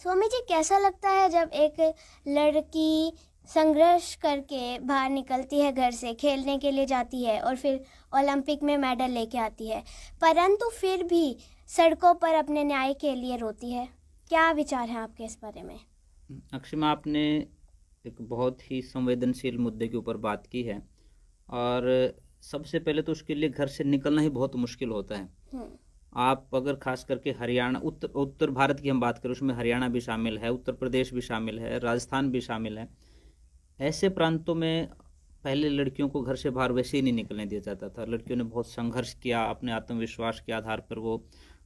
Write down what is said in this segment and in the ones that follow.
स्वामी जी, कैसा लगता है जब एक लड़की संघर्ष करके बाहर निकलती है, घर से खेलने के लिए जाती है और फिर ओलंपिक में मेडल लेके आती है, परंतु फिर भी सड़कों पर अपने न्याय के लिए रोती है? क्या विचार हैं आपके इस बारे में? अक्षिमा, आपने एक बहुत ही संवेदनशील मुद्दे के ऊपर बात की है। और सबसे पहले तो उसके लिए घर से निकलना ही बहुत मुश्किल होता है। हम्म। आप अगर खास करके हरियाणा, उत्तर उत्तर भारत की हम बात करें, उसमें हरियाणा भी शामिल है, उत्तर प्रदेश भी शामिल है, राजस्थान भी शामिल है। ऐसे प्रांतों में पहले लड़कियों को घर से बाहर वैसे ही नहीं निकलने दिया जाता था। लड़कियों ने बहुत संघर्ष किया, अपने आत्मविश्वास के आधार पर वो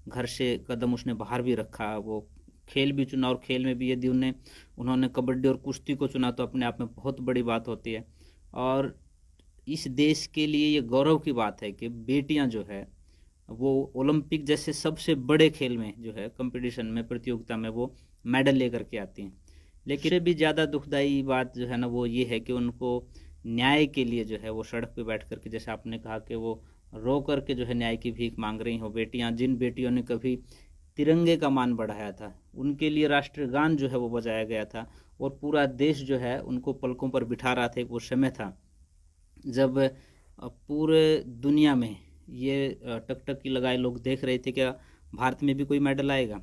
घर से कदम उसने बाहर भी रखा। वो खेल भी चुना, और खेल में भी यदि उन्होंने कबड्डी और कुश्ती को चुना तो अपने आप में बहुत बड़ी बात होती है। और इस देश के लिए ये गौरव की बात है कि बेटियां जो है वो ओलंपिक जैसे सबसे बड़े खेल में जो है कंपटीशन में, प्रतियोगिता में वो मेडल लेकर के आती हैं। लेकिन इससे भी ज़्यादा दुखदाई बात जो है ना वो ये है कि उनको न्याय के लिए जो है वो सड़क पे बैठ करके, जैसे आपने कहा कि वो रो करके जो है न्याय की भीख मांग रही हो बेटियां। जिन बेटियों ने कभी तिरंगे का मान बढ़ाया था, उनके लिए राष्ट्रीय गान जो है वो बजाया गया था, और पूरा देश जो है उनको पलकों पर बिठा रहा था। एक वो समय था जब पूरे दुनिया में ये टकटकी लगाए लोग देख रहे थे कि भारत में भी कोई मेडल आएगा।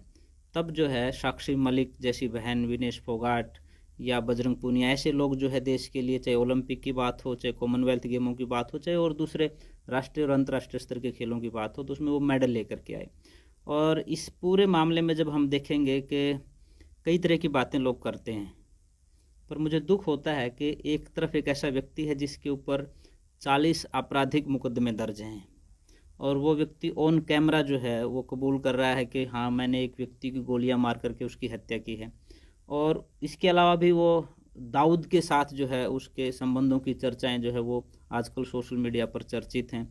तब जो है साक्षी मलिक जैसी बहन, विनेश फोगाट या बजरंग पूनिया, ऐसे लोग जो है देश के लिए, चाहे ओलंपिक की बात हो, चाहे कॉमनवेल्थ गेमों की बात हो, चाहे और दूसरे राष्ट्रीय और अंतर्राष्ट्रीय स्तर के खेलों की बात हो, तो उसमें वो मेडल लेकर के आए। और इस पूरे मामले में जब हम देखेंगे कि कई तरह की बातें लोग करते हैं, पर मुझे दुख होता है कि एक तरफ एक ऐसा व्यक्ति है जिसके ऊपर 40 आपराधिक मुकदमे दर्ज हैं, और वो व्यक्ति ऑन कैमरा जो है वो कबूल कर रहा है कि हाँ, मैंने एक व्यक्ति की गोलियां मार करके उसकी हत्या की है। और इसके अलावा भी वो दाऊद के साथ जो है उसके संबंधों की चर्चाएं जो है वो आजकल सोशल मीडिया पर चर्चित हैं।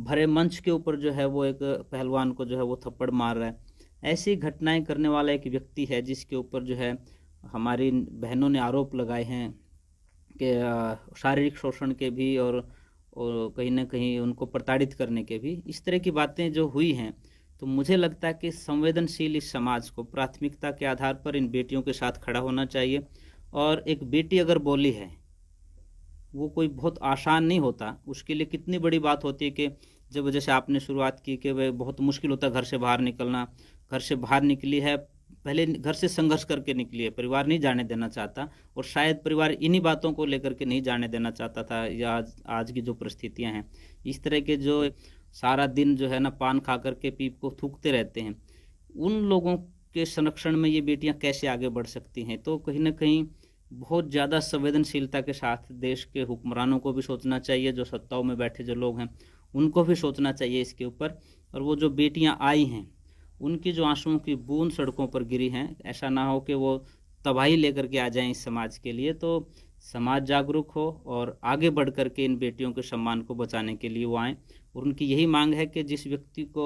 भरे मंच के ऊपर जो है वो एक पहलवान को जो है वो थप्पड़ मार रहा है। ऐसी घटनाएं करने वाला एक व्यक्ति है जिसके ऊपर जो है हमारी बहनों ने आरोप लगाए हैं कि शारीरिक शोषण के भी, और कहीं ना कहीं उनको प्रताड़ित करने के भी। इस तरह की बातें जो हुई हैं, तो मुझे लगता है कि संवेदनशील इस समाज को प्राथमिकता के आधार पर इन बेटियों के साथ खड़ा होना चाहिए। और एक बेटी अगर बोली है, वो कोई बहुत आसान नहीं होता। उसके लिए कितनी बड़ी बात होती है कि जब, जैसे आपने शुरुआत की कि वह बहुत मुश्किल होता है घर से बाहर निकलना। घर से बाहर निकली है, पहले घर से संघर्ष करके निकली है, परिवार नहीं जाने देना चाहता, और शायद परिवार इन्हीं बातों को लेकर के नहीं जाने देना चाहता था। या आज की जो परिस्थितियां हैं, इस तरह के जो सारा दिन जो है ना पान खा करके पीप को थूकते रहते हैं, उन लोगों के संरक्षण में ये बेटियां कैसे आगे बढ़ सकती हैं? तो कहीं ना कहीं बहुत ज़्यादा संवेदनशीलता के साथ देश के हुक्मरानों को भी सोचना चाहिए, जो सत्ताओं में बैठे जो लोग हैं उनको भी सोचना चाहिए इसके ऊपर। और वो जो बेटियां आई हैं, उनकी जो आंसुओं की बूंद सड़कों पर गिरी हैं, ऐसा ना हो कि वो तबाही लेकर के आ जाएं इस समाज के लिए। तो समाज जागरूक हो और आगे बढ़ कर के इन बेटियों के सम्मान को बचाने के लिए वो आएँ। और उनकी यही मांग है कि जिस व्यक्ति को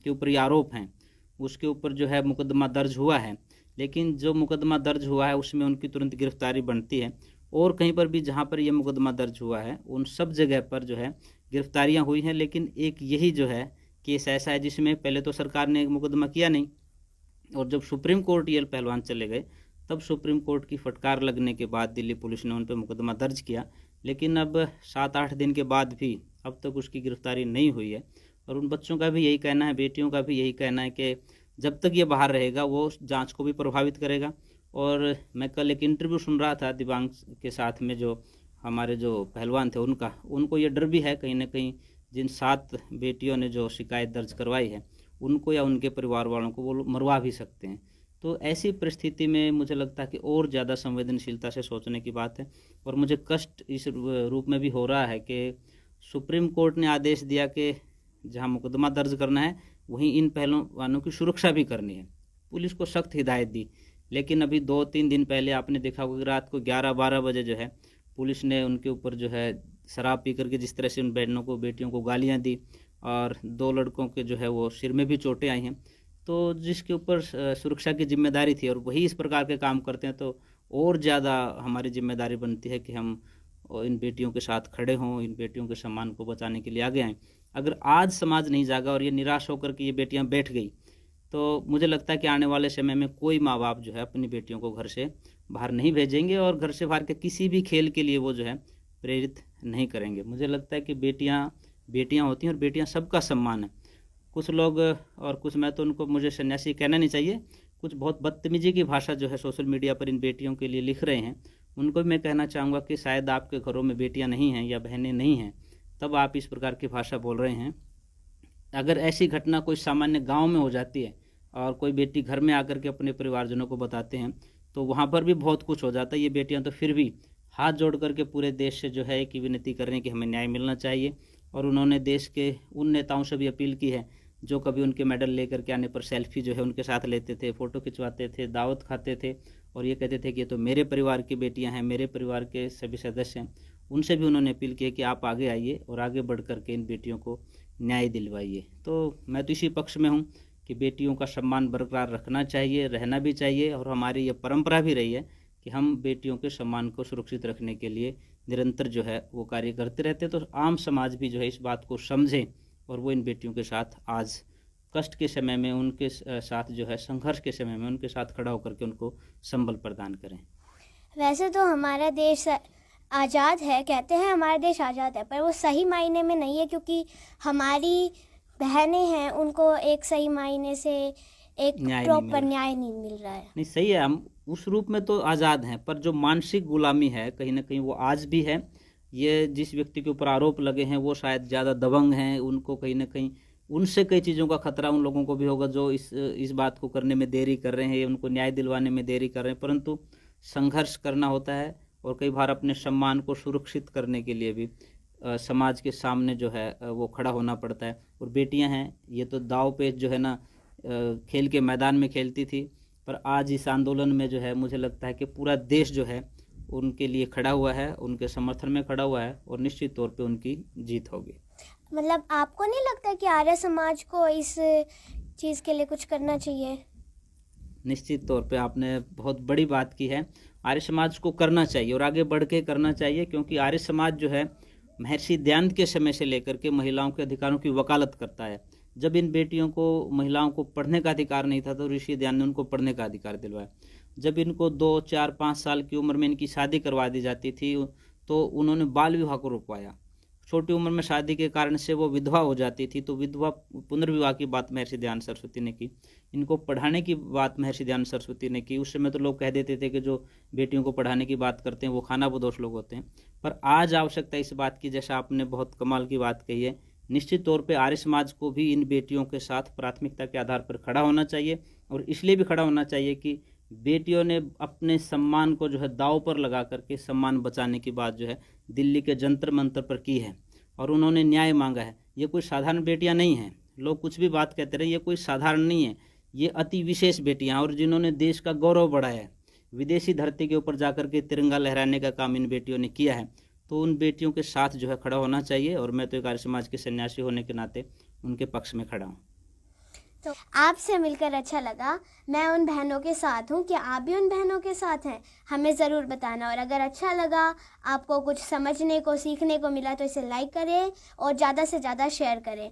के ऊपर ये आरोप हैं, उसके ऊपर जो है मुकदमा दर्ज हुआ है, लेकिन जो मुकदमा दर्ज हुआ है उसमें उनकी तुरंत गिरफ्तारी बनती है। और कहीं पर भी जहाँ पर यह मुकदमा दर्ज हुआ है, उन सब जगह पर जो है गिरफ्तारियां हुई हैं। लेकिन एक यही जो है केस ऐसा है जिसमें पहले तो सरकार ने मुकदमा किया नहीं, और जब सुप्रीम कोर्ट ये पहलवान चले गए, तब सुप्रीम कोर्ट की फटकार लगने के बाद दिल्ली पुलिस ने उन पर मुकदमा दर्ज किया। लेकिन अब 7-8 दिन के बाद भी अब तक उसकी गिरफ्तारी नहीं हुई है। और उन बच्चों का भी यही कहना है, बेटियों का भी यही कहना है कि जब तक ये बाहर रहेगा वो जांच को भी प्रभावित करेगा। और मैं कल एक इंटरव्यू सुन रहा था दिव्यांग के साथ में, जो हमारे जो पहलवान थे उनको ये डर भी है कहीं ना कहीं, जिन 7 बेटियों ने जो शिकायत दर्ज करवाई है, उनको या उनके परिवार वालों को वो मरवा भी सकते हैं। तो ऐसी परिस्थिति में मुझे लगता है कि और ज़्यादा संवेदनशीलता से सोचने की बात है। और मुझे कष्ट इस रूप में भी हो रहा है कि सुप्रीम कोर्ट ने आदेश दिया कि जहां मुकदमा दर्ज करना है वहीं इन पहलवानों की सुरक्षा भी करनी है। पुलिस को सख्त हिदायत दी, लेकिन अभी 2-3 दिन पहले आपने देखा होगा कि रात को 11-12 बजे जो है पुलिस ने उनके ऊपर जो है शराब पी करके जिस तरह से उन बहनों को, बेटियों को गालियां दी, और 2 लड़कों के जो है वो सिर में भी चोटें आई हैं। तो जिसके ऊपर सुरक्षा की जिम्मेदारी थी, और वही इस प्रकार के काम करते हैं, तो और ज़्यादा हमारी जिम्मेदारी बनती है कि हम इन बेटियों के साथ खड़े हों, इन बेटियों के सम्मान को बचाने के लिए आगे आएँ। अगर आज समाज नहीं जागा और ये निराश होकर के ये बेटियां बैठ गई, तो मुझे लगता है कि आने वाले समय में कोई माँ बाप जो है अपनी बेटियों को घर से बाहर नहीं भेजेंगे और घर से बाहर के किसी भी खेल के लिए वो जो है प्रेरित नहीं करेंगे। मुझे लगता है कि बेटियां बेटियां होती हैं और बेटियां सबका सम्मान है। कुछ लोग और कुछ, मैं तो उनको, मुझे सन्यासी कहना नहीं चाहिए, कुछ बहुत बदतमीजी की भाषा जो है सोशल मीडिया पर इन बेटियों के लिए लिख रहे हैं, उनको भी मैं कहना चाहूँगा कि शायद आपके घरों में बेटियां नहीं हैं या बहनें नहीं हैं, तब आप इस प्रकार की भाषा बोल रहे हैं। अगर ऐसी घटना कोई सामान्य गांव में हो जाती है और कोई बेटी घर में आकर के अपने परिवारजनों को बताते हैं तो वहाँ पर भी बहुत कुछ हो जाता है। ये बेटियां तो फिर भी हाथ जोड़ करके पूरे देश से जो है एक विनती कर रहे हैं कि हमें न्याय मिलना चाहिए। और उन्होंने देश के उन नेताओं से भी अपील की है जो कभी उनके मेडल लेकर के आने पर सेल्फी जो है उनके साथ लेते थे, फ़ोटो खिंचवाते थे, दावत खाते थे और ये कहते थे कि ये तो मेरे परिवार की बेटियां हैं, मेरे परिवार के सभी सदस्य हैं। उनसे भी उन्होंने अपील की है कि आप आगे आइए और आगे बढ़ कर के इन बेटियों को न्याय दिलवाइए। तो मैं तो इसी पक्ष में हूँ कि बेटियों का सम्मान बरकरार रखना चाहिए, रहना भी चाहिए और हमारी ये परंपरा भी रही है कि हम बेटियों के सम्मान को सुरक्षित रखने के लिए निरंतर जो है वो कार्य करते रहते हैं। तो आम समाज भी जो है इस बात को समझे और वो इन बेटियों के साथ आज कष्ट के समय में उनके साथ जो है संघर्ष के समय में उनके साथ खड़ा होकर के उनको संबल प्रदान करें। वैसे तो हमारा देश आज़ाद है, कहते हैं हमारा देश आज़ाद है, पर वो सही मायने में नहीं है, क्योंकि हमारी बहनें हैं उनको एक सही मायने से एक प्रॉपर न्याय नहीं मिल रहा है। नहीं, सही है, हम उस रूप में तो आज़ाद हैं, पर जो मानसिक गुलामी है कहीं ना कहीं वो आज भी है। ये जिस व्यक्ति के ऊपर आरोप लगे हैं वो शायद ज़्यादा दबंग हैं, उनको कहीं ना कहीं उनसे कई चीज़ों का खतरा उन लोगों को भी होगा जो इस बात को करने में देरी कर रहे हैं, उनको न्याय दिलवाने में देरी कर रहे हैं। परंतु संघर्ष करना होता है और कई बार अपने सम्मान को सुरक्षित करने के लिए भी समाज के सामने जो है वो खड़ा होना पड़ता है। और बेटियां हैं, ये तो दाव पेच जो है ना खेल के मैदान में खेलती थी, पर आज इस आंदोलन में जो है मुझे लगता है कि पूरा देश जो है उनके लिए खड़ा हुआ है, उनके समर्थन में खड़ा हुआ है और निश्चित तौर पे उनकी जीत होगी। मतलब आपको नहीं लगता कि आर्य समाज को इस चीज़ के लिए कुछ करना चाहिए? निश्चित तौर पे आपने बहुत बड़ी बात की है। आर्य समाज को करना चाहिए और आगे बढ़ के करना चाहिए, क्योंकि आर्य समाज जो है महर्षि दयानंद के समय से लेकर के महिलाओं के अधिकारों की वकालत करता है। जब इन बेटियों को, महिलाओं को पढ़ने का अधिकार नहीं था तो ऋषि दयानंद ने उनको पढ़ने का अधिकार दिलवाया। जब इनको 2, 4, 5 साल की उम्र में इनकी शादी करवा दी जाती थी तो उन्होंने बाल विवाह को रुकवाया। छोटी उम्र में शादी के कारण से वो विधवा हो जाती थी तो विधवा पुनर्विवाह की बात महर्षि दयानंद सरस्वती ने की। इनको पढ़ाने की बात महर्षि दयानंद सरस्वती ने की। उस समय तो लोग कह देते थे कि जो बेटियों को पढ़ाने की बात करते हैं वो खानाबदोश लोग होते हैं, पर आज आवश्यकता इस बात की, जैसा आपने बहुत कमाल की बात कही है, निश्चित तौर पे आर्य समाज को भी इन बेटियों के साथ प्राथमिकता के आधार पर खड़ा होना चाहिए। और इसलिए भी खड़ा होना चाहिए कि बेटियों ने अपने सम्मान को जो है दांव पर लगा करके सम्मान बचाने की बात जो है दिल्ली के जंतर मंतर पर की है और उन्होंने न्याय मांगा है। ये कोई साधारण बेटियां नहीं हैं, लोग कुछ भी बात कहते रहे, ये कोई साधारण नहीं है, ये अति विशेष बेटियां और जिन्होंने देश का गौरव बढ़ाया है। विदेशी धरती के ऊपर जाकर के तिरंगा लहराने का काम इन बेटियों ने किया है। तो उन बेटियों के साथ जो है खड़ा होना चाहिए और मैं तो एक आर्य समाज के सन्यासी होने के नाते उनके पक्ष में खड़ा हूँ। तो आपसे मिलकर अच्छा लगा। मैं उन बहनों के साथ हूँ, क्या आप भी उन बहनों के साथ हैं? हमें ज़रूर बताना। और अगर अच्छा लगा, आपको कुछ समझने को, सीखने को मिला तो इसे लाइक करें और ज़्यादा से ज़्यादा शेयर करें।